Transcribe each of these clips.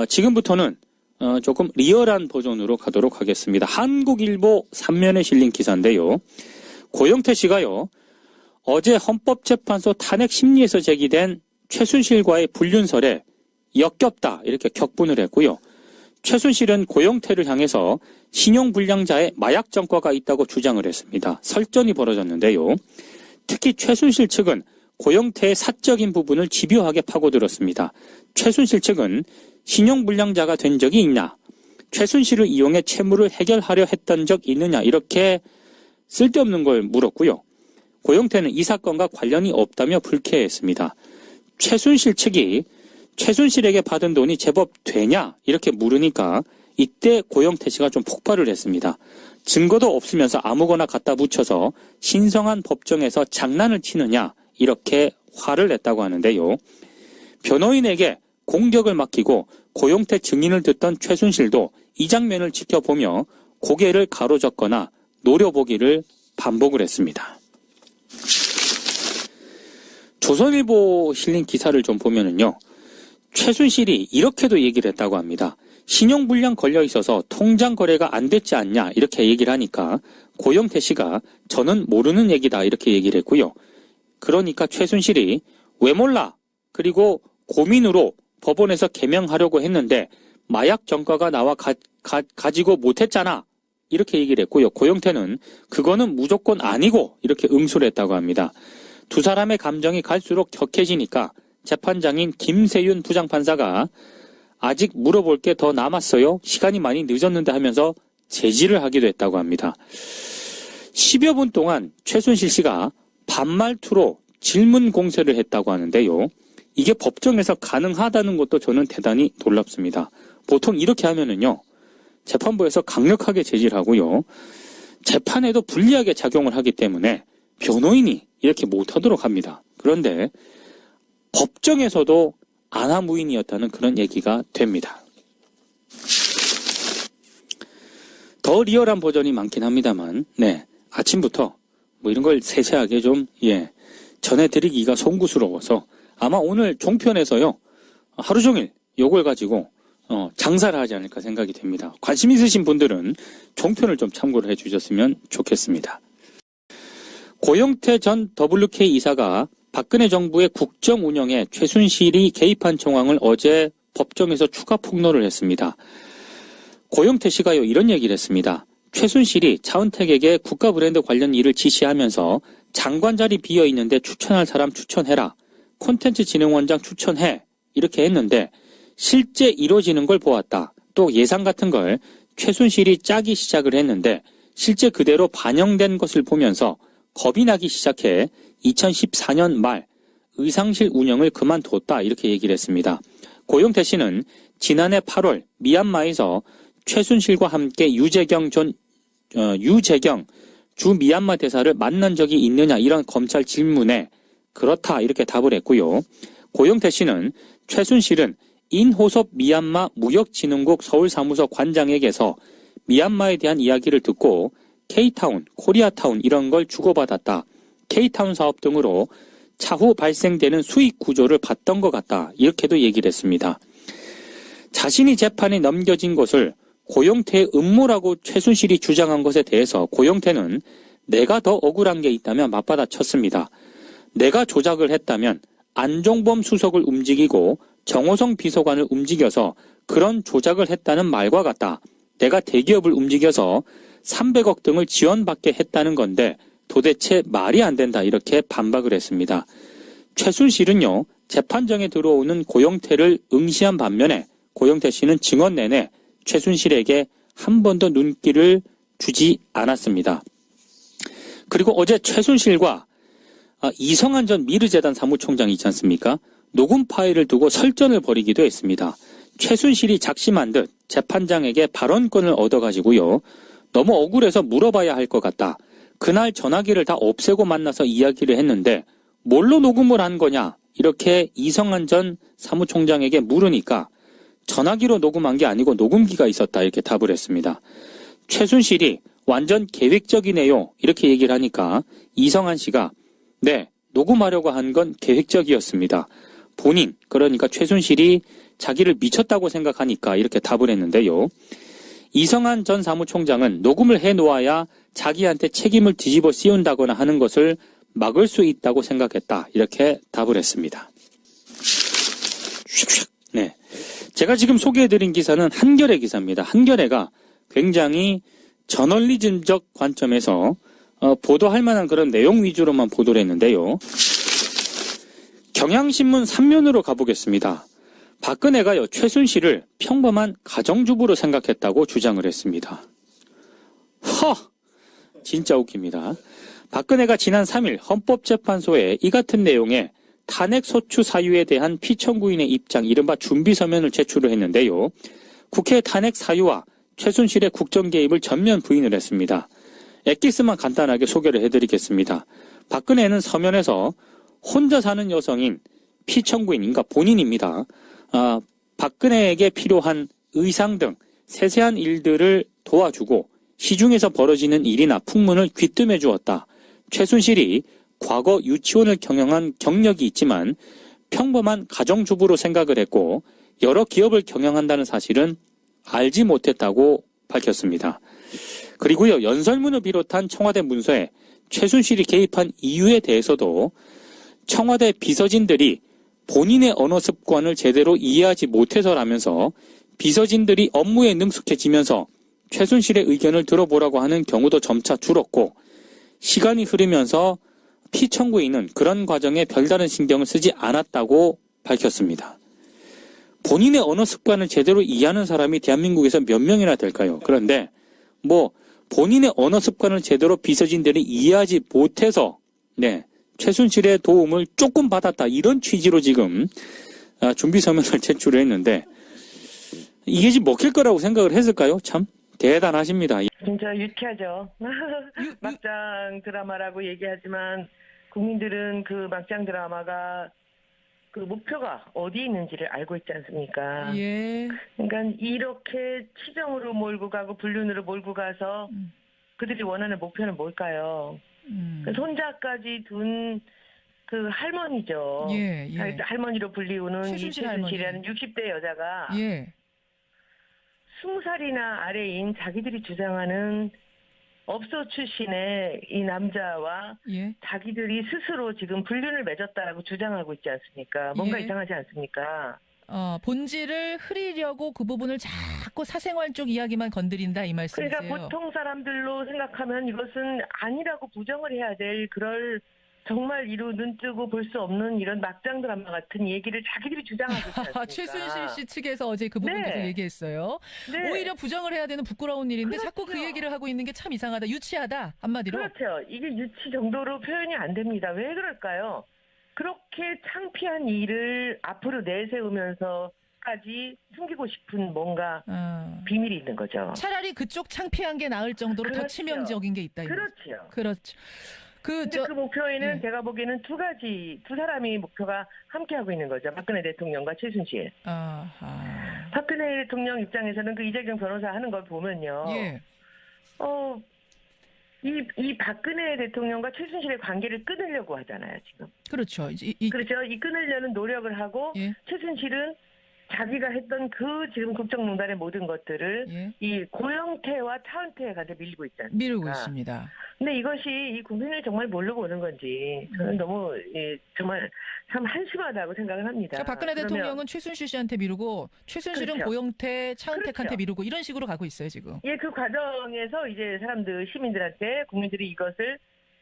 지금부터는 조금 리얼한 버전으로 가도록 하겠습니다. 한국일보 3면에 실린 기사인데요. 고영태 씨가요, 어제 헌법재판소 탄핵 심리에서 제기된 최순실과의 불륜설에 역겹다 이렇게 격분을 했고요. 최순실은 고영태를 향해서 신용불량자의 마약 전과가 있다고 주장을 했습니다. 설전이 벌어졌는데요. 특히 최순실 측은 고영태의 사적인 부분을 집요하게 파고들었습니다. 최순실 측은 신용불량자가 된 적이 있냐, 최순실을 이용해 채무를 해결하려 했던 적 있느냐, 이렇게 쓸데없는 걸 물었고요. 고영태는 이 사건과 관련이 없다며 불쾌했습니다. 최순실 측이 최순실에게 받은 돈이 제법 되냐 이렇게 물으니까 이때 고영태 씨가 좀 폭발을 했습니다. 증거도 없으면서 아무거나 갖다 붙여서 신성한 법정에서 장난을 치느냐 이렇게 화를 냈다고 하는데요. 변호인에게 공격을 맡기고 고영태 증인을 듣던 최순실도 이 장면을 지켜보며 고개를 가로젓거나 노려보기를 반복을 했습니다. 조선일보 실린 기사를 좀 보면은요, 최순실이 이렇게도 얘기를 했다고 합니다. 신용불량 걸려 있어서 통장 거래가 안 됐지 않냐 이렇게 얘기를 하니까 고영태 씨가 저는 모르는 얘기다 이렇게 얘기를 했고요. 그러니까 최순실이 왜 몰라? 그리고 고민으로 법원에서 개명하려고 했는데 마약 전과가 나와 가지고 못했잖아 이렇게 얘기를 했고요. 고영태는 그거는 무조건 아니고 이렇게 응수를 했다고 합니다. 두 사람의 감정이 갈수록 격해지니까 재판장인 김세윤 부장판사가 아직 물어볼 게 더 남았어요. 시간이 많이 늦었는데 하면서 제지를 하기도 했다고 합니다. 10여 분 동안 최순실 씨가 반말투로 질문 공세를 했다고 하는데요. 이게 법정에서 가능하다는 것도 저는 대단히 놀랍습니다. 보통 이렇게 하면은요, 재판부에서 강력하게 제지를 하고요, 재판에도 불리하게 작용을 하기 때문에 변호인이 이렇게 못하도록 합니다. 그런데 법정에서도 안하무인이었다는 그런 얘기가 됩니다. 더 리얼한 버전이 많긴 합니다만, 네, 아침부터 뭐 이런 걸 세세하게 좀 전해드리기가 송구스러워서 아마 오늘 종편에서요 하루 종일 요걸 가지고 장사를 하지 않을까 생각이 됩니다. 관심 있으신 분들은 종편을 좀 참고를 해주셨으면 좋겠습니다. 고영태 전 WK 이사가 박근혜 정부의 국정 운영에 최순실이 개입한 정황을 어제 법정에서 추가 폭로를 했습니다. 고영태 씨가요 이런 얘기를 했습니다. 최순실이 차은택에게 국가 브랜드 관련 일을 지시하면서 장관 자리 비어있는데 추천할 사람 추천해라, 콘텐츠진흥원장 추천해 이렇게 했는데 실제 이루어지는 걸 보았다. 또 예상 같은 걸 최순실이 짜기 시작을 했는데 실제 그대로 반영된 것을 보면서 겁이 나기 시작해 2014년 말 의상실 운영을 그만뒀다 이렇게 얘기를 했습니다. 고영태 씨는 지난해 8월 미얀마에서 최순실과 함께 유재경 주 미얀마 대사를 만난 적이 있느냐 이런 검찰 질문에 그렇다 이렇게 답을 했고요. 고영태 씨는 최순실은 인호섭 미얀마 무역진흥국 서울사무소 관장에게서 미얀마에 대한 이야기를 듣고 K타운, 코리아타운 이런 걸 주고받았다. K타운 사업 등으로 차후 발생되는 수익 구조를 봤던 것 같다. 이렇게도 얘기를 했습니다. 자신이 재판에 넘겨진 것을 고영태의 음모라고 최순실이 주장한 것에 대해서 고영태는 내가 더 억울한 게 있다면 맞받아 쳤습니다. 내가 조작을 했다면 안종범 수석을 움직이고 정호성 비서관을 움직여서 그런 조작을 했다는 말과 같다. 내가 대기업을 움직여서 300억 등을 지원받게 했다는 건데 도대체 말이 안 된다 이렇게 반박을 했습니다. 최순실은요 재판정에 들어오는 고영태를 응시한 반면에 고영태 씨는 증언 내내 최순실에게 한 번도 눈길을 주지 않았습니다. 그리고 어제 최순실과 이성한 전 미르재단 사무총장이 있지 않습니까? 녹음 파일을 두고 설전을 벌이기도 했습니다. 최순실이 작심한 듯 재판장에게 발언권을 얻어가지고요. 너무 억울해서 물어봐야 할 것 같다. 그날 전화기를 다 없애고 만나서 이야기를 했는데 뭘로 녹음을 한 거냐? 이렇게 이성한 전 사무총장에게 물으니까 전화기로 녹음한 게 아니고 녹음기가 있었다 이렇게 답을 했습니다. 최순실이 완전 계획적이네요. 이렇게 얘기를 하니까 이성한 씨가 네, 녹음하려고 한 건 계획적이었습니다. 본인, 그러니까 최순실이 자기를 미쳤다고 생각하니까 이렇게 답을 했는데요. 이성한 전 사무총장은 녹음을 해놓아야 자기한테 책임을 뒤집어 씌운다거나 하는 것을 막을 수 있다고 생각했다. 이렇게 답을 했습니다. 네, 제가 지금 소개해드린 기사는 한겨레 기사입니다. 한겨레가 굉장히 저널리즘적 관점에서 보도할 만한 그런 내용 위주로만 보도를 했는데요. 경향신문 3면으로 가보겠습니다. 박근혜가요, 최순실을 평범한 가정주부로 생각했다고 주장을 했습니다. 진짜 웃깁니다. 박근혜가 지난 3일 헌법재판소에 이 같은 내용의 탄핵소추 사유에 대한 피청구인의 입장, 이른바 준비서면을 제출을 했는데요. 국회 탄핵 사유와 최순실의 국정 개입을 전면 부인을 했습니다. 엑기스만 간단하게 소개를 해드리겠습니다. 박근혜는 서면에서 혼자 사는 여성인 피청구인, 그러니까 본인입니다. 박근혜에게 필요한 의상 등 세세한 일들을 도와주고 시중에서 벌어지는 일이나 풍문을 귀뜸해 주었다. 최순실이 과거 유치원을 경영한 경력이 있지만 평범한 가정주부로 생각을 했고 여러 기업을 경영한다는 사실은 알지 못했다고 밝혔습니다. 그리고요, 연설문을 비롯한 청와대 문서에 최순실이 개입한 이유에 대해서도 청와대 비서진들이 본인의 언어 습관을 제대로 이해하지 못해서라면서 비서진들이 업무에 능숙해지면서 최순실의 의견을 들어보라고 하는 경우도 점차 줄었고 시간이 흐르면서 피청구인은 그런 과정에 별다른 신경을 쓰지 않았다고 밝혔습니다. 본인의 언어 습관을 제대로 이해하는 사람이 대한민국에서 몇 명이나 될까요? 그런데 본인의 언어 습관을 제대로 비서진들이 이해하지 못해서 최순실의 도움을 조금 받았다, 이런 취지로 지금 준비서면을 제출을 했는데 이게 지금 먹힐 거라고 생각을 했을까요? 참 대단하십니다. 진짜 유쾌하죠. 막장 드라마라고 얘기하지만 국민들은 그 막장 드라마가 그 목표가 어디 있는지를 알고 있지 않습니까? 예. 그러니까 이렇게 치정으로 몰고 가고 불륜으로 몰고 가서 그들이 원하는 목표는 뭘까요? 그 손자까지 둔 그 할머니죠. 예. 할머니로 불리우는 이 최순실 최순실이라는 60대 여자가 예. 20살이나 아래인 자기들이 주장하는 업소 출신의 이 남자와 예. 자기들이 스스로 지금 불륜을 맺었다라고 주장하고 있지 않습니까? 뭔가 예. 이상하지 않습니까? 본질을 흐리려고 그 부분을 자꾸 사생활 쪽 이야기만 건드린다, 이 말씀이세요? 그러니까 보통 사람들로 생각하면 이것은 아니라고 부정을 해야 될 그럴 정말 이루 눈 뜨고 볼 수 없는 이런 막장 드라마 같은 얘기를 자기들이 주장하고 있지 않습니까? 최순실 씨 측에서 어제 그 부분 계속 얘기했어요. 네. 오히려 부정을 해야 되는 부끄러운 일인데 그렇죠. 자꾸 그 얘기를 하고 있는 게 참 이상하다, 유치하다, 한마디로. 그렇죠. 이게 유치 정도로 표현이 안 됩니다. 왜 그럴까요? 그렇게 창피한 일을 앞으로 내세우면서까지 숨기고 싶은 뭔가 비밀이 있는 거죠. 차라리 그쪽 창피한 게 나을 정도로 더 그렇죠. 치명적인 게 있다. 그렇죠. 그렇죠. 근데 그 목표에는 예. 제가 보기에는 두 사람이 목표가 함께하고 있는 거죠. 박근혜 대통령과 최순실. 아하. 박근혜 대통령 입장에서는 그 이재경 변호사 하는 걸 보면요. 예. 이 박근혜 대통령과 최순실의 관계를 끊으려고 하잖아요, 지금. 그렇죠. 그렇죠. 이 끊으려는 노력을 하고 예. 최순실은 자기가 했던 그 지금 국정농단의 모든 것들을 예. 이 고영태와 차은태한테 밀고 있지 않습니까? 미루고 있습니다. 근데 이것이 이 국민을 정말 모르고 오는 건지 저는 너무 정말 참 한심하다고 생각을 합니다. 그러니까 박근혜 대통령은 최순실 씨한테 미루고 최순실은 그렇죠. 고영태, 차은택한테 그렇죠. 미루고 이런 식으로 가고 있어요, 지금. 예, 그 과정에서 이제 사람들, 시민들한테 국민들이 이것을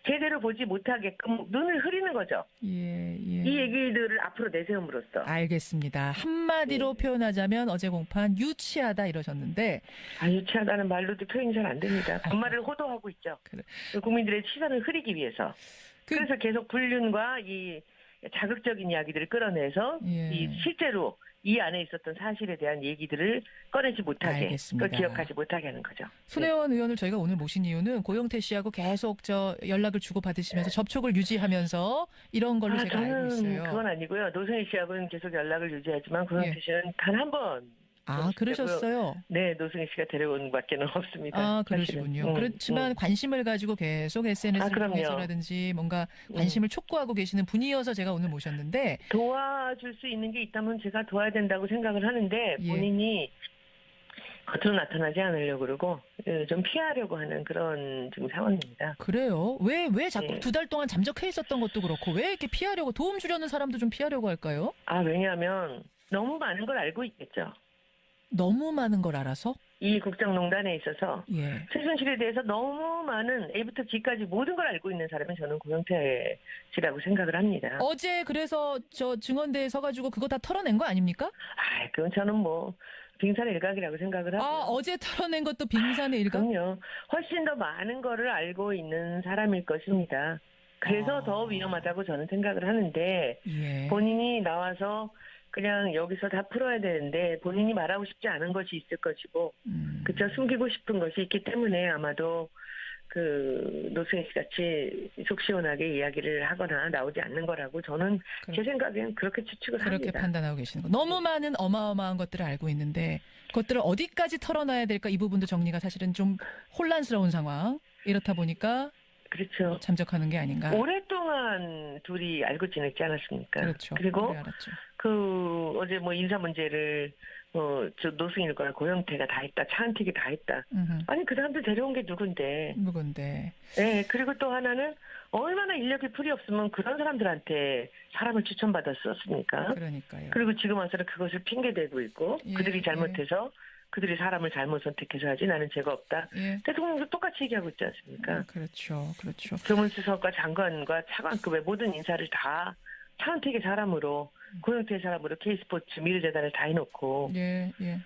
제대로 보지 못하게끔 눈을 흐리는 거죠. 예. 이 얘기들을 앞으로 내세움으로써. 알겠습니다. 한마디로 표현하자면 어제 공판 유치하다 이러셨는데. 유치하다는 말로도 표현이 잘 안 됩니다. 반말을 호도하고 있죠. 그래. 국민들의 시선을 흐리기 위해서. 그래서 계속 불륜과 이 자극적인 이야기들을 끌어내서 이 실제로 이 안에 있었던 사실에 대한 얘기들을 꺼내지 못하게, 알겠습니다. 그걸 기억하지 못하게 하는 거죠. 손혜원 의원을 저희가 오늘 모신 이유는 고영태 씨하고 계속 연락을 주고받으시면서 접촉을 유지하면서 이런 걸로 제가 알고 있어요. 그건 아니고요. 노승희 씨하고는 계속 연락을 유지하지만 고영태 씨는 단 한 번 아, 그러셨어요? 네, 노승희 씨가 데려온 밖에는 없습니다. 아, 그러시군요. 그렇지만 관심을 가지고 계속 SNS를 그럼요. 통해서라든지 뭔가 관심을 촉구하고 계시는 분이어서 제가 오늘 모셨는데 도와줄 수 있는 게 있다면 제가 도와야 된다고 생각을 하는데 예. 본인이 겉으로 나타나지 않으려고 그러고 좀 피하려고 하는 그런 지금 상황입니다. 그래요? 왜 자꾸 네. 2달 동안 잠적해 있었던 것도 그렇고 왜 이렇게 피하려고 도움 주려는 사람도 좀 피하려고 할까요? 왜냐하면 너무 많은 걸 알고 있겠죠. 너무 많은 걸 알아서? 이 국정농단에 있어서 예. 최순실에 대해서 너무 많은 A부터 G까지 모든 걸 알고 있는 사람은 저는 고영태 씨라고 생각을 합니다. 어제 그래서 저 증언대에 서가지고 그거 다 털어낸 거 아닙니까? 그건 저는 뭐 빙산의 일각이라고 생각을 하고요. 어제 털어낸 것도 빙산의 일각? 그럼요. 훨씬 더 많은 거를 알고 있는 사람일 것입니다. 그래서 더 위험하다고 저는 생각을 하는데 예. 본인이 나와서 그냥 여기서 다 풀어야 되는데 본인이 말하고 싶지 않은 것이 있을 것이고 그저 숨기고 싶은 것이 있기 때문에 아마도 그 노승희 씨 같이 속 시원하게 이야기를 하거나 나오지 않는 거라고 저는 제 생각엔 그렇게 추측을 그렇게 합니다. 판단하고 계시는 거. 너무 많은 어마어마한 것들을 알고 있는데 그것들을 어디까지 털어놔야 될까 이 부분도 정리가 사실은 좀 혼란스러운 상황. 이렇다 보니까 그렇죠. 잠적하는 게 아닌가. 오랫동안 둘이 알고 지냈지 않았습니까? 그렇죠. 그리고 그래 알았죠. 어제 뭐 인사 문제를 저 노승일과 고영태가 다 했다, 차은택이 다 했다. 아니 그 사람들 데려온 게 누군데? 누군데? 네, 그리고 또 하나는 얼마나 인력이 풀이 없으면 그런 사람들한테 사람을 추천받았었습니까? 그러니까요. 그리고 지금 와서는 그것을 핑계 대고 있고 예, 그들이 잘못해서 그들이 사람을 잘못 선택해서 하지 나는 죄가 없다. 예. 대통령도 똑같이 얘기하고 있지 않습니까? 그렇죠. 그렇죠. 교문수석과 장관과 차관급의 모든 인사를 다 차은택의 사람으로 고영태의 사람으로 K스포츠 미르재단을 다 해놓고 예, 예.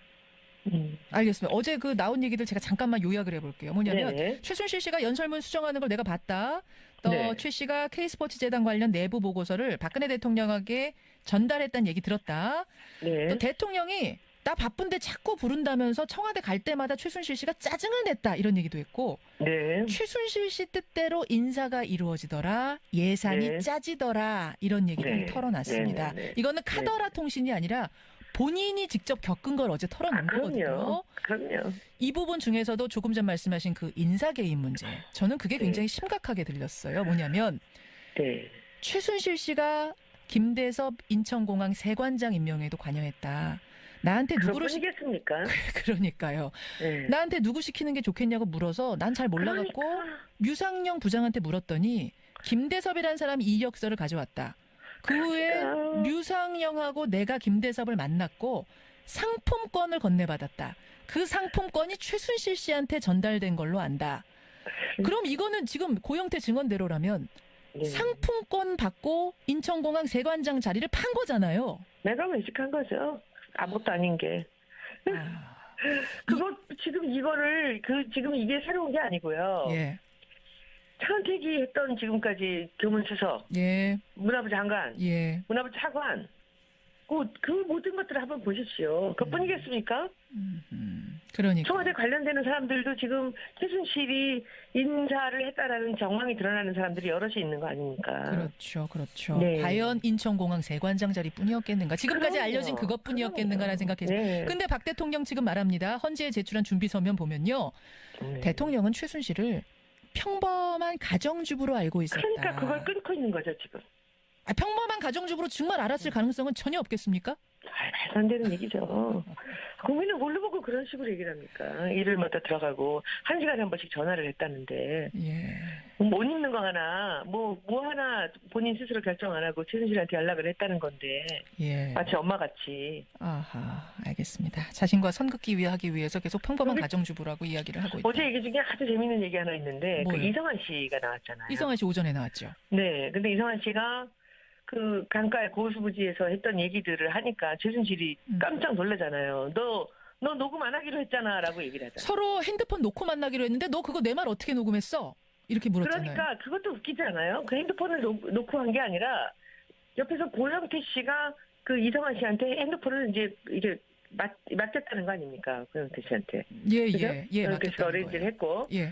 알겠습니다. 어제 그 나온 얘기들 제가 잠깐만 요약을 해볼게요. 뭐냐면 네네. 최순실 씨가 연설문 수정하는 걸 내가 봤다. 또 네. 최 씨가 K스포츠 재단 관련 내부 보고서를 박근혜 대통령에게 전달했다는 얘기 들었다. 네. 또 대통령이 나 바쁜데 자꾸 부른다면서 청와대 갈 때마다 최순실 씨가 짜증을 냈다 이런 얘기도 했고 네. 최순실 씨 뜻대로 인사가 이루어지더라 예산이 네. 짜지더라 이런 얘기를 네. 털어놨습니다. 네. 네. 이거는 카더라 통신이 아니라 본인이 직접 겪은 걸 어제 털어놓은 거거든요. 그럼요. 이 부분 중에서도 조금 전 말씀하신 그 인사 개입 문제 저는 그게 네. 굉장히 심각하게 들렸어요. 뭐냐면 네. 최순실 씨가 김대섭 인천공항 세관장 임명에도 관여했다. 나한테 누구를 그뿐이겠습니까? 그러니까요. 네. 나한테 누구 시키는 게 좋겠냐고 물어서 난 잘 몰라갖고 그러니까. 류상영 부장한테 물었더니 김대섭이라는 사람이 이력서를 가져왔다. 그 후에 그러니까. 류상영하고 내가 김대섭을 만났고 상품권을 건네받았다. 그 상품권이 최순실 씨한테 전달된 걸로 안다. 그럼 이거는 지금 고영태 증언대로라면 네. 상품권 받고 인천공항 세관장 자리를 판 거잖아요. 내가 외식한 거죠. 아무것도 아닌 게. 그거 지금 이거를 지금 이게 새로운 게 아니고요. 예. 차은택이 했던 지금까지 교문수석, 예. 문화부 장관, 예. 문화부 차관, 그 모든 것들을 한번 보십시오. 그뿐이겠습니까? 그러니까. 청와대 관련되는 사람들도 지금 최순실이 인사를 했다라는 정황이 드러나는 사람들이 여럿이 있는 거 아닙니까? 그렇죠, 그렇죠. 네. 과연 인천공항 세관장 자리뿐이었겠는가? 지금까지 그럼요. 알려진 그것뿐이었겠는가라는 생각해서. 네. 근데 박 대통령 지금 말합니다. 헌재에 제출한 준비 서면 보면요, 네. 대통령은 최순실을 평범한 가정주부로 알고 있었다. 그러니까 그걸 끊고 있는 거죠 지금. 평범한 가정주부로 정말 알았을 가능성은 전혀 없겠습니까? 말도 안 되는 얘기죠. 국민을 뭘로 보고 그런 식으로 얘기를 합니까? 일요일마다 들어가고 1시간에 한 번씩 전화를 했다는데 예. 못 입는 거 하나 뭐 하나 본인 스스로 결정 안 하고 최순실한테 연락을 했다는 건데 예. 마치 엄마같이. 아하, 알겠습니다. 자신과 선긋기 하기 위해서 계속 평범한 근데 가정주부라고 이야기를 하고 있다. 어제 얘기 중에 아주 재밌는 얘기 하나 있는데 그 뭐요? 이성환 씨가 나왔잖아요. 이성환 씨 오전에 나왔죠. 네, 근데 이성환 씨가 그 강가의 고수부지에서 했던 얘기들을 하니까 최순실이 깜짝 놀라잖아요. 너 녹음 안 하기로 했잖아라고 얘기를 하잖아요. 서로 핸드폰 놓고 만나기로 했는데 너 그거 내 말 어떻게 녹음했어? 이렇게 물었잖아요. 그러니까 그것도 웃기지 않아요? 그 핸드폰을 놓고 한 게 아니라 옆에서 고영태 씨가 그 이성환 씨한테 핸드폰을 이제 맡겼다는 거 아닙니까? 고영태 씨한테. 예, 그죠? 예, 예. 고영태 씨가 맡겼다는 어레인지를 거예요. 했고. 예.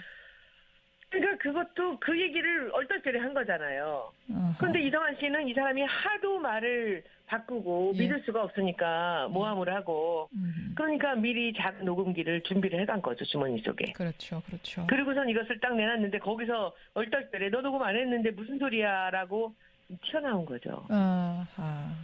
그러니까 그것도 그 얘기를 얼떨결에 한 거잖아요. 그런데 이성환 씨는 이 사람이 하도 말을 바꾸고 예. 믿을 수가 없으니까 모함을 하고 그러니까 미리 작은 녹음기를 준비를 해간 거죠, 주머니 속에. 그렇죠, 그렇죠. 그리고선 이것을 딱 내놨는데 거기서 얼떨결에 너 녹음 안 했는데 무슨 소리야라고 튀어나온 거죠.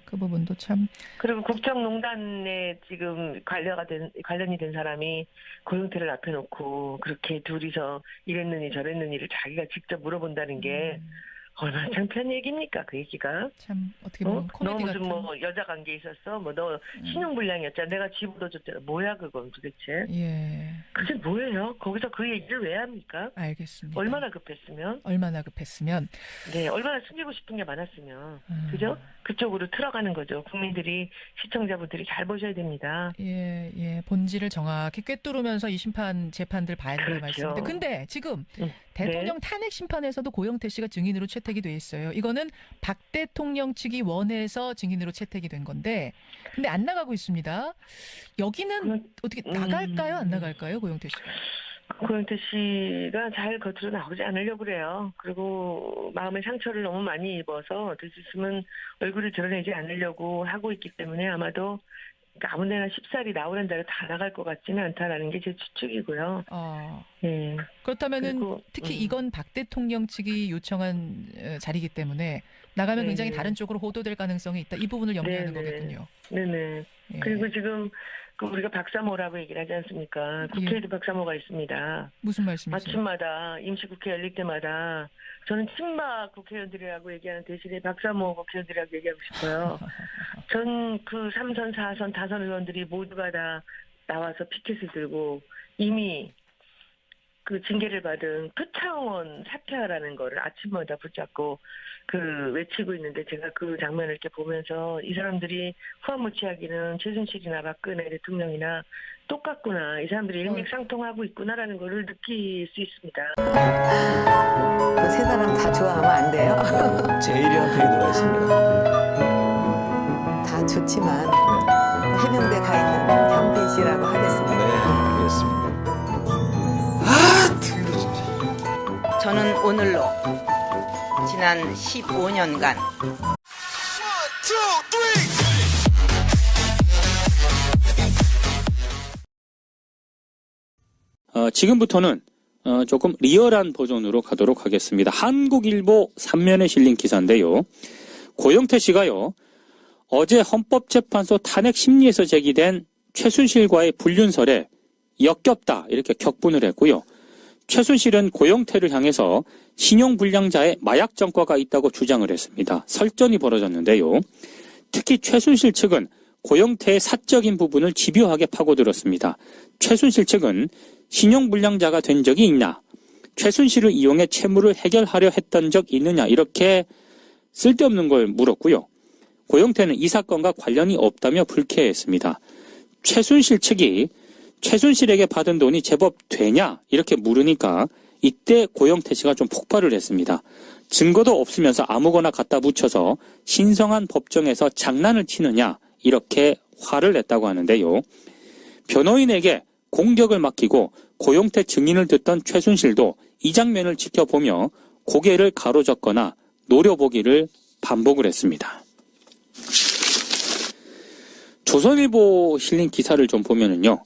그 부분도 참. 그리고 국정농단에 지금 관련이 된 사람이 고영태를 앞에 놓고 그렇게 둘이서 이랬느니 저랬느니를 자기가 직접 물어본다는 게 얼마나 창피한 얘기입니까, 그 얘기가? 참 어떻게 보면 너 코미디 무슨 같은. 뭐 여자 관계 있었어? 뭐 너 신용불량이었잖아. 내가 집 얻어줬잖아. 뭐야 그건 도대체? 예. 그게 뭐예요? 거기서 그 얘기를 왜 합니까? 알겠습니다. 얼마나 급했으면? 네, 얼마나 숨기고 싶은 게 많았으면. 그죠? 그쪽으로 틀어가는 거죠. 국민들이, 시청자분들이 잘 보셔야 됩니다. 예. 본질을 정확히 꿰뚫으면서 이 재판들 봐야 된다는 그렇죠. 말씀인데. 근데 지금 대통령 탄핵 심판에서도 고영태 씨가 증인으로 채택이 돼 있어요. 이거는 박 대통령 측이 원해서 증인으로 채택이 된 건데, 근데 안 나가고 있습니다. 여기는 어떻게 나갈까요? 안 나갈까요? 고영태 씨가. 고영태 씨가 잘 겉으로 나오지 않으려고 그래요. 그리고 마음의 상처를 너무 많이 입어서 됐으면 얼굴을 드러내지 않으려고 하고 있기 때문에 아마도 아무데나 쉽사리 나오는 대로 다 나갈 것 같지는 않다라는 게 제 추측이고요. 예. 그렇다면은 그리고, 특히 이건 박 대통령 측이 요청한 자리이기 때문에 나가면 네. 굉장히 다른 쪽으로 호도될 가능성이 있다. 이 부분을 염려하는 네네. 거겠군요. 네네. 예. 그리고 지금 우리가 박사모라고 얘기를 하지 않습니까? 국회에도 박사모가 있습니다. 무슨 말씀이세요? 아침마다 임시국회 열릴 때마다 저는 친박 국회의원들이라고 얘기하는 대신에 박사모 국회의원들이라고 얘기하고 싶어요. 전 그 3선, 4선, 5선 의원들이 모두가 다 나와서 피켓을 들고 이미 그 징계를 받은 표창원 사퇴하라는 거를 아침마다 붙잡고 외치고 있는데 제가 그 장면을 이렇게 보면서 이 사람들이 후한무치하기는 최순실이나 박근혜 대통령이나 똑같구나. 이 사람들이 일맥상통하고 있구나라는 거를 느낄 수 있습니다. 그 세 사람 다 좋아하면 안 돼요? 제일이라는 표현이 들어가 있습니다. 다 좋지만 해병대 가 있는 현빈 씨라고 하겠습니다. 네, 그렇습니다. 저는 오늘로 지난 15년간 지금부터는 조금 리얼한 버전으로 가도록 하겠습니다. 한국일보 3면에 실린 기사인데요. 고영태 씨가요, 어제 헌법재판소 탄핵 심리에서 제기된 최순실과의 불륜설에 역겹다 이렇게 격분을 했고요. 최순실은 고영태를 향해서 신용불량자의 마약 전과가 있다고 주장을 했습니다. 설전이 벌어졌는데요. 특히 최순실 측은 고영태의 사적인 부분을 집요하게 파고들었습니다. 최순실 측은 신용불량자가 된 적이 있냐, 최순실을 이용해 채무를 해결하려 했던 적 있느냐 이렇게 쓸데없는 걸 물었고요. 고영태는 이 사건과 관련이 없다며 불쾌했습니다. 최순실 측이 최순실에게 받은 돈이 제법 되냐 이렇게 물으니까 이때 고영태 씨가 좀 폭발을 했습니다. 증거도 없으면서 아무거나 갖다 붙여서 신성한 법정에서 장난을 치느냐 이렇게 화를 냈다고 하는데요. 변호인에게 공격을 맡기고 고영태 증인을 듣던 최순실도 이 장면을 지켜보며 고개를 가로젓거나 노려보기를 반복을 했습니다. 조선일보 실린 기사를 좀 보면은요,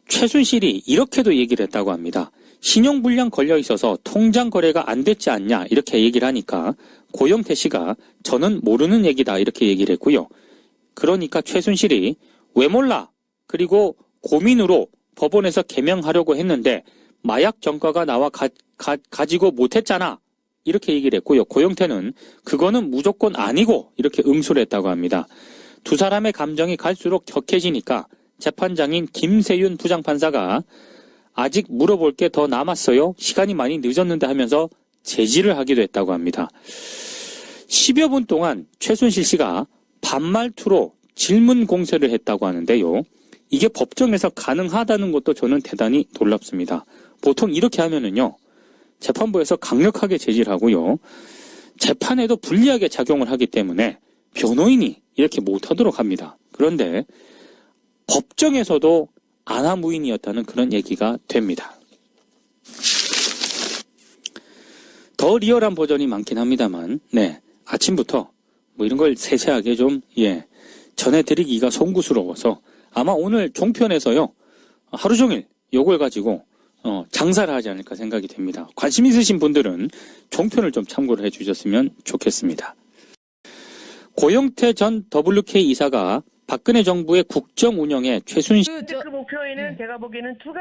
최순실이 이렇게도 얘기를 했다고 합니다. 신용불량 걸려 있어서 통장 거래가 안 됐지 않냐 이렇게 얘기를 하니까 고영태 씨가 저는 모르는 얘기다 이렇게 얘기를 했고요. 그러니까 최순실이 왜 몰라? 그리고 고민으로 법원에서 개명하려고 했는데 마약 전과가 나와 가지고 못했잖아 이렇게 얘기를 했고요. 고영태는 그거는 무조건 아니고 이렇게 응수를 했다고 합니다. 두 사람의 감정이 갈수록 격해지니까 재판장인 김세윤 부장판사가 아직 물어볼 게 더 남았어요. 시간이 많이 늦었는데 하면서 제지를 하기도 했다고 합니다. 10여 분 동안 최순실 씨가 반말투로 질문 공세를 했다고 하는데요. 이게 법정에서 가능하다는 것도 저는 대단히 놀랍습니다. 보통 이렇게 하면은요, 재판부에서 강력하게 제지를 하고요, 재판에도 불리하게 작용을 하기 때문에 변호인이 이렇게 못하도록 합니다. 그런데 법정에서도 안하무인이었다는 그런 얘기가 됩니다. 더 리얼한 버전이 많긴 합니다만, 네. 아침부터 뭐 이런 걸 세세하게 좀, 전해드리기가 송구스러워서 아마 오늘 종편에서요, 하루 종일 요걸 가지고, 장사를 하지 않을까 생각이 됩니다. 관심 있으신 분들은 종편을 좀 참고를 해 주셨으면 좋겠습니다. 고영태 전 WK 이사가 박근혜 정부의 국정 운영에 최순실 그 목표에는 제가 보기에는 두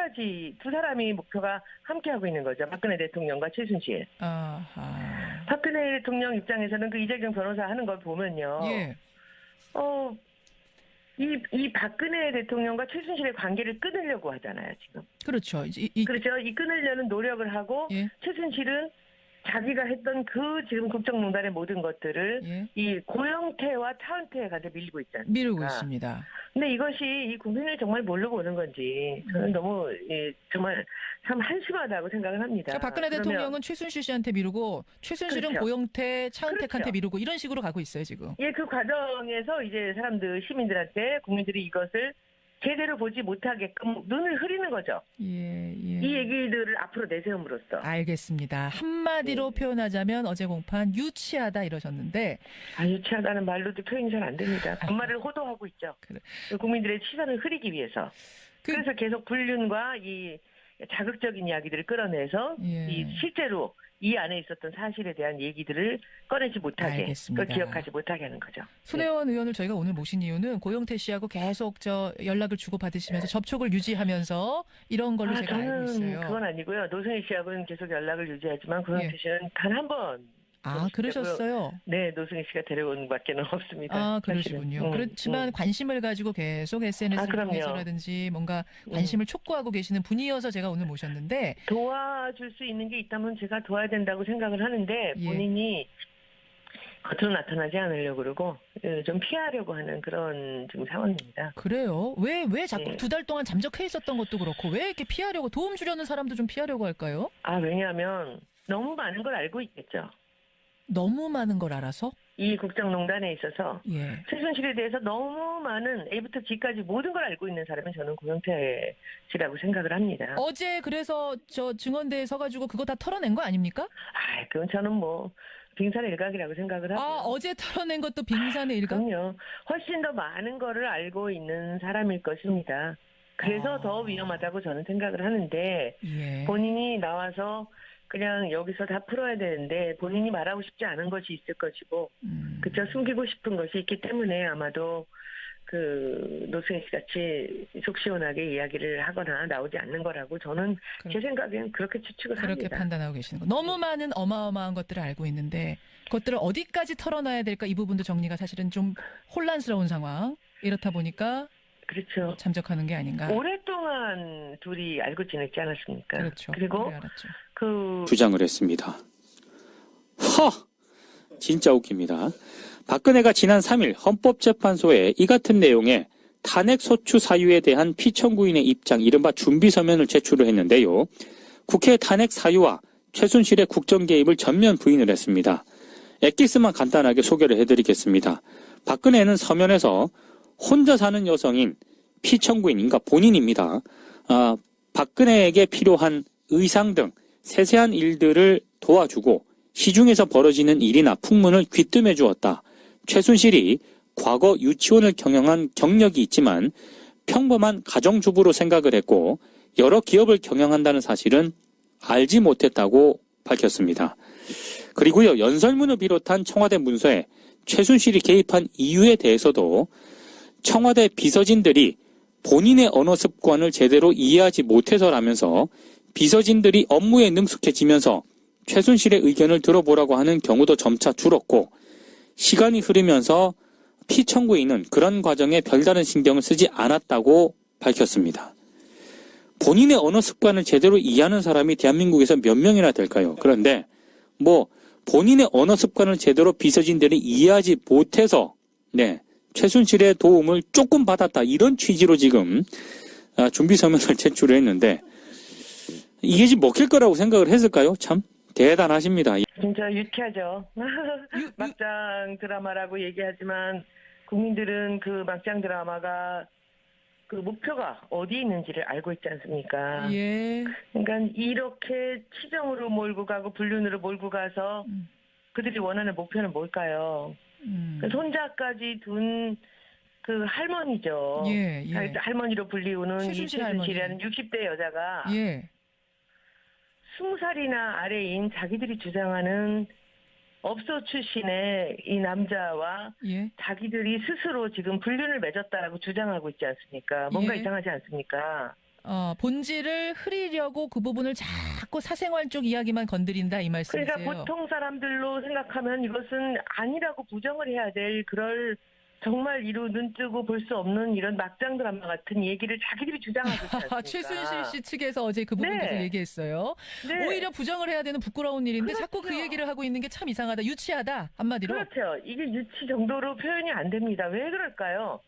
사람이 목표가 함께하고 있는 거죠. 박근혜 대통령과 최순실. 아하. 박근혜 대통령 입장에서는 그 이재경 변호사 하는 걸 보면요. 예. 이 박근혜 대통령과 최순실의 관계를 끊으려고 하잖아요, 지금. 그렇죠. 그렇죠. 이 끊으려는 노력을 하고, 예. 최순실은 자기가 했던 그 지금 국정농단의 모든 것들을 예. 이 고영태와 차은태한테 밀고 있지 않습니까? 미루고 있습니다. 근데 이것이 이 국민을 정말 모르고 오는 건지 저는 너무 정말 참 한심하다고 생각을 합니다. 그러니까 박근혜 대통령은 최순실 씨한테 미루고 최순실은 그렇죠. 고영태, 차은택한테 그렇죠. 미루고 이런 식으로 가고 있어요 지금. 예, 그 과정에서 이제 시민들한테 국민들이 이것을 제대로 보지 못하게끔 눈을 흐리는 거죠. 예. 이 얘기들을 앞으로 내세움으로써. 알겠습니다. 한마디로 표현하자면 어제 공판 유치하다 이러셨는데. 유치하다는 말로도 표현이 잘 안 됩니다. 정말을 호도하고 있죠. 그래. 국민들의 시선을 흐리기 위해서. 그래서 계속 불륜과 이 자극적인 이야기들을 끌어내서 이 실제로 이 안에 있었던 사실에 대한 얘기들을 꺼내지 못하게, 알겠습니다. 그걸 기억하지 못하게 하는 거죠. 손혜원 의원을 저희가 오늘 모신 이유는 고영태 씨하고 계속 연락을 주고받으시면서 접촉을 유지하면서 이런 걸로 제가 알고 있어요. 그건 아니고요. 노승희 씨하고는 계속 연락을 유지하지만 고영태 씨는 단 한 번. 그러셨어요? 네, 노승희 씨가 데려온 밖에는 없습니다. 그러시군요. 그렇지만 관심을 가지고 계속 SNS를 통해서라든지 뭔가 관심을 촉구하고 계시는 분이어서 제가 오늘 모셨는데. 도와줄 수 있는 게 있다면 제가 도와야 된다고 생각을 하는데 본인이 겉으로 나타나지 않으려고 그러고 좀 피하려고 하는 그런 지금 상황입니다. 그래요? 왜 자꾸 2달 동안 잠적해 있었던 것도 그렇고 왜 이렇게 피하려고 도움 주려는 사람도 좀 피하려고 할까요? 왜냐하면 너무 많은 걸 알고 있겠죠. 너무 많은 걸 알아서? 이 국정농단에 있어서 최순실에 대해서 너무 많은 A부터 G까지 모든 걸 알고 있는 사람은 저는 고영태 씨라고 생각을 합니다. 어제 그래서 저 증언대에 서가지고 그거 다 털어낸 거 아닙니까? 그건 저는 빙산의 일각이라고 생각을 하고요. 어제 털어낸 것도 빙산의 일각? 그럼요. 훨씬 더 많은 거를 알고 있는 사람일 것입니다. 그래서 더 위험하다고 저는 생각을 하는데 본인이 나와서 그냥 여기서 다 풀어야 되는데 본인이 말하고 싶지 않은 것이 있을 것이고 그저 숨기고 싶은 것이 있기 때문에 아마도 그 노승희 씨 같이 속 시원하게 이야기를 하거나 나오지 않는 거라고 저는 제 생각엔 그렇게 추측을 합니다. 그렇게 판단하고 계시는 거. 너무 많은 어마어마한 것들을 알고 있는데 그것들을 어디까지 털어놔야 될까 이 부분도 정리가 사실은 좀 혼란스러운 상황. 이렇다 보니까 그렇죠. 잠적하는 게 아닌가. 오랫동안 둘이 알고 지냈지 않았습니까? 그렇죠. 그리고 주장을 했습니다. 진짜 웃깁니다. 박근혜가 지난 3일 헌법재판소에 이 같은 내용의 탄핵 소추 사유에 대한 피청구인의 입장, 이른바 준비서면을 제출을 했는데요. 국회 탄핵 사유와 최순실의 국정 개입을 전면 부인을 했습니다. 엑기스만 간단하게 소개를 해드리겠습니다. 박근혜는 서면에서 혼자 사는 여성인 피청구인, 그러니까 본인입니다. 박근혜에게 필요한 의상 등 세세한 일들을 도와주고 시중에서 벌어지는 일이나 풍문을 귀뜸해 주었다. 최순실이 과거 유치원을 경영한 경력이 있지만 평범한 가정주부로 생각을 했고 여러 기업을 경영한다는 사실은 알지 못했다고 밝혔습니다. 그리고요, 연설문을 비롯한 청와대 문서에 최순실이 개입한 이유에 대해서도 청와대 비서진들이 본인의 언어 습관을 제대로 이해하지 못해서라면서 비서진들이 업무에 능숙해지면서 최순실의 의견을 들어보라고 하는 경우도 점차 줄었고 시간이 흐르면서 피청구인은 그런 과정에 별다른 신경을 쓰지 않았다고 밝혔습니다. 본인의 언어 습관을 제대로 이해하는 사람이 대한민국에서 몇 명이나 될까요? 그런데 본인의 언어 습관을 제대로 비서진들이 이해하지 못해서 최순실의 도움을 조금 받았다, 이런 취지로 지금 준비서면을 제출을 했는데 이게 지금 먹힐 거라고 생각을 했을까요? 참 대단하십니다. 진짜 유쾌하죠. 막장 드라마라고 얘기하지만 국민들은 그 막장 드라마가 그 목표가 어디에 있는지를 알고 있지 않습니까? 예. 그러니까 이렇게 치정으로 몰고 가고 불륜으로 몰고 가서 그들이 원하는 목표는 뭘까요? 그 손자까지 둔 그 할머니죠. 예, 예. 할머니로 불리우는 이 최순실 할머니. 최순실이라는 60대 여자가 예. 20살이나 아래인 자기들이 주장하는 업소 출신의 이 남자와 예. 자기들이 스스로 지금 불륜을 맺었다라고 주장하고 있지 않습니까? 뭔가 예. 이상하지 않습니까? 본질을 흐리려고 그 부분을 자꾸 사생활 쪽 이야기만 건드린다 이 말씀이세요. 그러니까 보통 사람들로 생각하면 이것은 아니라고 부정을 해야 될 그럴 정말 이루 눈 뜨고 볼 수 없는 이런 막장 드라마 같은 얘기를 자기들이 주장하고 있지 않습니까? 최순실 씨 측에서 어제 그 부분 네. 계속 얘기했어요. 네. 오히려 부정을 해야 되는 부끄러운 일인데 그렇죠. 자꾸 그 얘기를 하고 있는 게 참 이상하다. 유치하다. 한마디로. 그렇죠. 이게 유치 정도로 표현이 안 됩니다. 왜 그럴까요?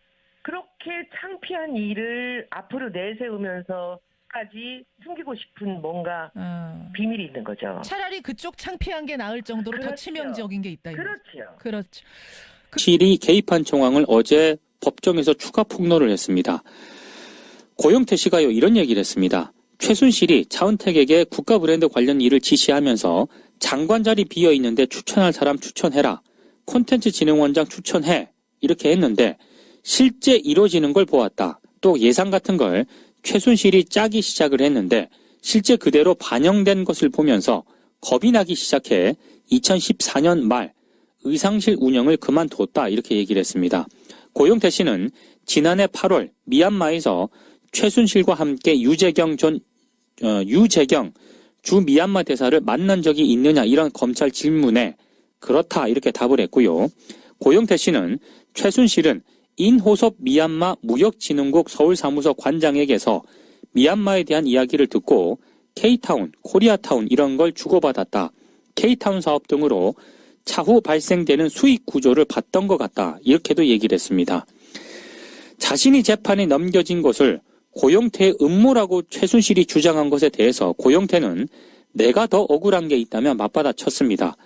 그렇게 창피한 일을 앞으로 내세우면서까지 숨기고 싶은 뭔가 비밀이 있는 거죠. 차라리 그쪽 창피한 게 나을 정도로 더 그렇죠. 치명적인 게 있다. 그렇죠. 그렇죠. 실이 개입한 정황을 어제 법정에서 추가 폭로를 했습니다. 고영태 씨가요 이런 얘기를 했습니다. 최순실이 차은택에게 국가 브랜드 관련 일을 지시하면서 장관 자리 비어 있는데 추천할 사람 추천해라. 콘텐츠 진흥원장 추천해. 이렇게 했는데 실제 이루어지는 걸 보았다. 또 예상 같은 걸 최순실이 짜기 시작을 했는데 실제 그대로 반영된 것을 보면서 겁이 나기 시작해 2014년 말 의상실 운영을 그만뒀다 이렇게 얘기를 했습니다. 고영태 씨는 지난해 8월 미얀마에서 최순실과 함께 유재경 주 미얀마 대사를 만난 적이 있느냐 이런 검찰 질문에 그렇다 이렇게 답을 했고요. 고영태 씨는 최순실은 인호섭 미얀마 무역진흥국 서울사무소 관장에게서 미얀마에 대한 이야기를 듣고 K타운, 코리아타운 이런 걸 주고받았다. K타운 사업 등으로 차후 발생되는 수익 구조를 봤던 것 같다. 이렇게도 얘기를 했습니다. 자신이 재판에 넘겨진 것을 고영태의 음모라고 최순실이 주장한 것에 대해서 고영태는 내가 더 억울한 게 있다면 맞받아쳤습니다.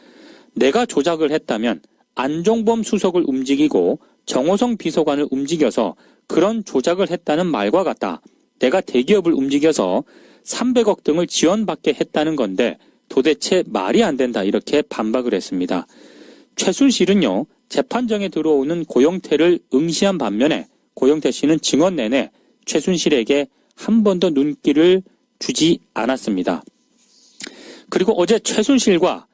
내가 조작을 했다면 안종범 수석을 움직이고 정호성 비서관을 움직여서 그런 조작을 했다는 말과 같다. 내가 대기업을 움직여서 300억 등을 지원받게 했다는 건데 도대체 말이 안 된다 이렇게 반박을 했습니다. 최순실은요 재판정에 들어오는 고영태를 응시한 반면에 고영태 씨는 증언 내내 최순실에게 한 번도 눈길을 주지 않았습니다. 그리고 어제 최순실과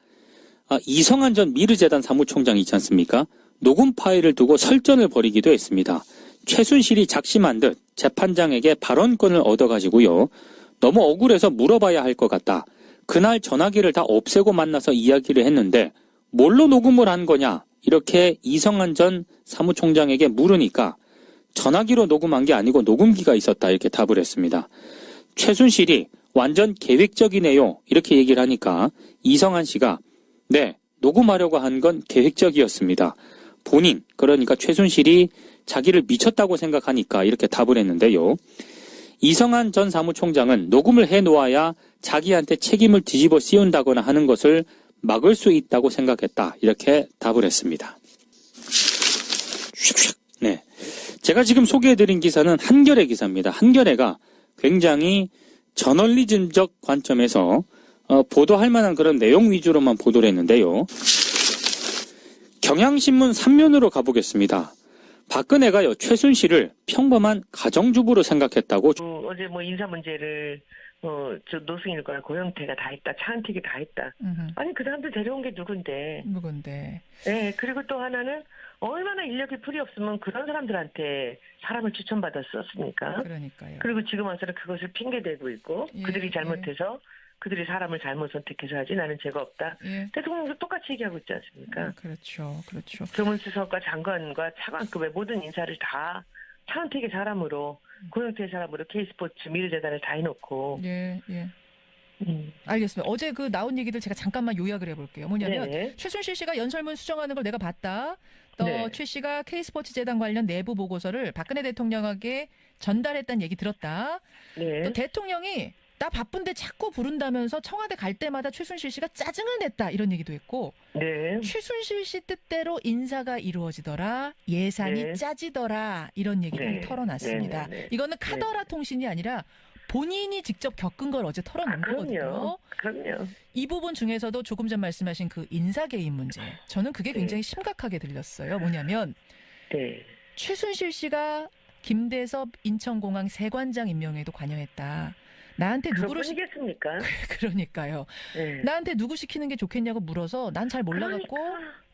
이성한 전 미르재단 사무총장이 있지 않습니까? 녹음 파일을 두고 설전을 벌이기도 했습니다. 최순실이 작심한 듯 재판장에게 발언권을 얻어가지고요. 너무 억울해서 물어봐야 할 것 같다. 그날 전화기를 다 없애고 만나서 이야기를 했는데 뭘로 녹음을 한 거냐 이렇게 이성한 전 사무총장에게 물으니까 전화기로 녹음한 게 아니고 녹음기가 있었다 이렇게 답을 했습니다. 최순실이 완전 계획적이네요 이렇게 얘기를 하니까 이성한 씨가 네 녹음하려고 한 건 계획적이었습니다. 본인 그러니까 최순실이 자기를 미쳤다고 생각하니까 이렇게 답을 했는데요. 이성한 전 사무총장은 녹음을 해놓아야 자기한테 책임을 뒤집어 씌운다거나 하는 것을 막을 수 있다고 생각했다. 이렇게 답을 했습니다. 네, 제가 지금 소개해드린 기사는 한겨레 기사입니다. 한겨레가 굉장히 저널리즘적 관점에서 보도할 만한 그런 내용 위주로만 보도를 했는데요. 경향신문 3면으로 가보겠습니다. 박근혜가요 최순실을 평범한 가정주부로 생각했다고. 어제 인사 문제를 저 노승일과 고영태가 다 했다, 차은택이 다 했다. 아니 그 사람들 데려온 게 누군데? 네, 그리고 또 하나는 얼마나 인력이 풀이 없으면 그런 사람들한테 사람을 추천받았었습니까? 그러니까요. 그리고 지금 와서는 그것을 핑계 대고 있고 그들이 잘못해서 그들이 사람을 잘못 선택해서 하지 나는 죄가 없다. 대통령도 똑같이 얘기하고 있지 않습니까? 그렇죠. 교문수석과 장관과 차관급의 모든 인사를 다 차은택의 사람으로 고영태의 사람으로 K스포츠 미르재단을 다 해놓고. 알겠습니다. 어제 그 나온 얘기들 제가 잠깐만 요약을 해볼게요. 뭐냐면 네네. 최순실 씨가 연설문 수정하는 걸 내가 봤다. 또 최 씨가 K스포츠 재단 관련 내부 보고서를 박근혜 대통령에게 전달했다는 얘기 들었다. 또 대통령이 나 바쁜데 자꾸 부른다면서 청와대 갈 때마다 최순실 씨가 짜증을 냈다 이런 얘기도 했고 네. 최순실 씨 뜻대로 인사가 이루어지더라 예산이 네. 짜지더라 이런 얘기를 네. 털어놨습니다. 네, 네, 네. 이거는 카더라 통신이 아니라 본인이 직접 겪은 걸 어제 털어놓은 거거든요. 그럼요. 이 부분 중에서도 조금 전 말씀하신 그 인사 개입 문제 저는 그게 굉장히 심각하게 들렸어요. 뭐냐면 네. 최순실 씨가 김대섭 인천공항 세관장 임명에도 관여했다. 나한테 누구를 그러겠습니까? 그러니까요. 네. 나한테 누구 시키는 게 좋겠냐고 물어서 난 잘 몰라갖고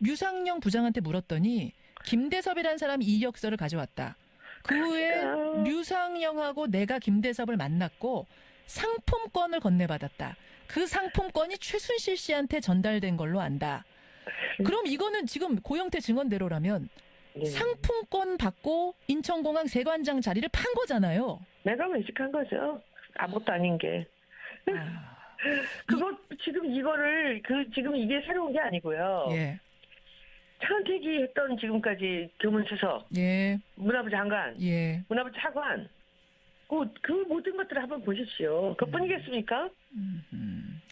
류상영 부장한테 물었더니 김대섭이라는 사람이 이력서를 가져왔다. 그 후에 류상영하고 내가 김대섭을 만났고 상품권을 건네받았다. 그 상품권이 최순실 씨한테 전달된 걸로 안다. 그럼 이거는 지금 고영태 증언대로라면 네. 상품권 받고 인천공항 세관장 자리를 판 거잖아요. 내가 외식한 거죠. 아무것도 아닌 게. 그거 지금 이거를 지금 이게 새로운 게 아니고요. 예. 차은택이 했던 지금까지 교문수석, 예. 문화부 장관, 예. 문화부 차관, 그 모든 것들을 한번 보십시오. 그뿐이겠습니까?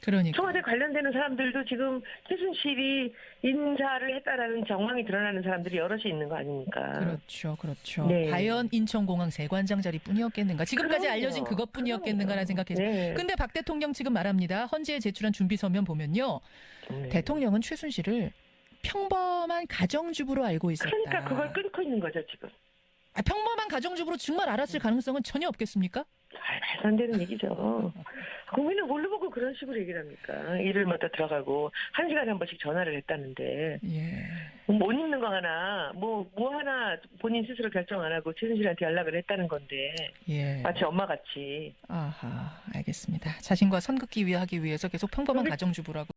그러니까. 청와대 관련되는 사람들도 지금 최순실이 인사를 했다라는 정황이 드러나는 사람들이 여럿이 있는 거 아닙니까? 그렇죠, 그렇죠. 네. 과연 인천공항 세관장 자리뿐이었겠는가? 지금까지 그럼요. 알려진 그것뿐이었겠는가라는 생각해서. 네. 근데 박 대통령 지금 말합니다. 헌재에 제출한 준비 서면 보면요, 네. 대통령은 최순실을 평범한 가정주부로 알고 있었다. 그러니까 그걸 끊고 있는 거죠 지금. 평범한 가정주부로 정말 알았을 가능성은 전혀 없겠습니까? 말도 안 되는 얘기죠. 국민을 뭘로 보고 그런 식으로 얘기를 합니까? 일을 맡아 들어가고 1시간에 한 번씩 전화를 했다는데 예. 못 입는 거 하나 뭐 하나 본인 스스로 결정 안 하고 최순실한테 연락을 했다는 건데 예. 마치 엄마같이. 아하, 알겠습니다. 자신과 선긋기 하기 위해서 계속 평범한 가정주부라고.